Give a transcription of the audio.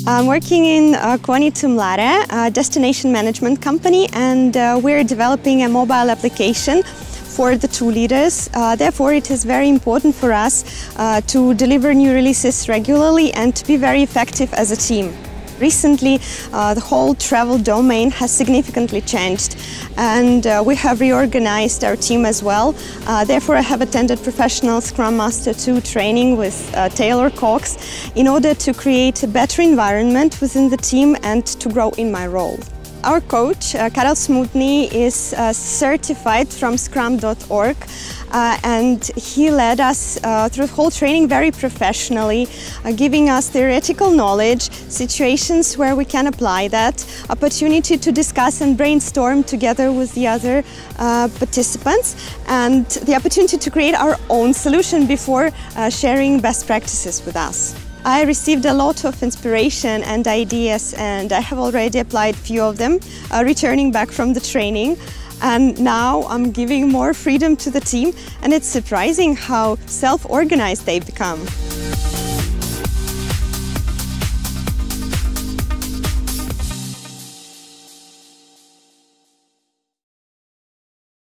I'm working in Quanitum Lare, a destination management company, and we're developing a mobile application for the 2 leaders. Therefore, it is very important for us to deliver new releases regularly and to be very effective as a team. Recently, the whole travel domain has significantly changed, and we have reorganized our team as well. Therefore, I have attended Professional Scrum Master II training with Taylor Cox in order to create a better environment within the team and to grow in my role. Our coach, Karel Smutny, is certified from scrum.org, and he led us through the whole training very professionally, giving us theoretical knowledge, situations where we can apply that, opportunity to discuss and brainstorm together with the other participants, and the opportunity to create our own solution before sharing best practices with us. I received a lot of inspiration and ideas, and I have already applied a few of them, returning back from the training. And now I'm giving more freedom to the team, and it's surprising how self-organized they've become.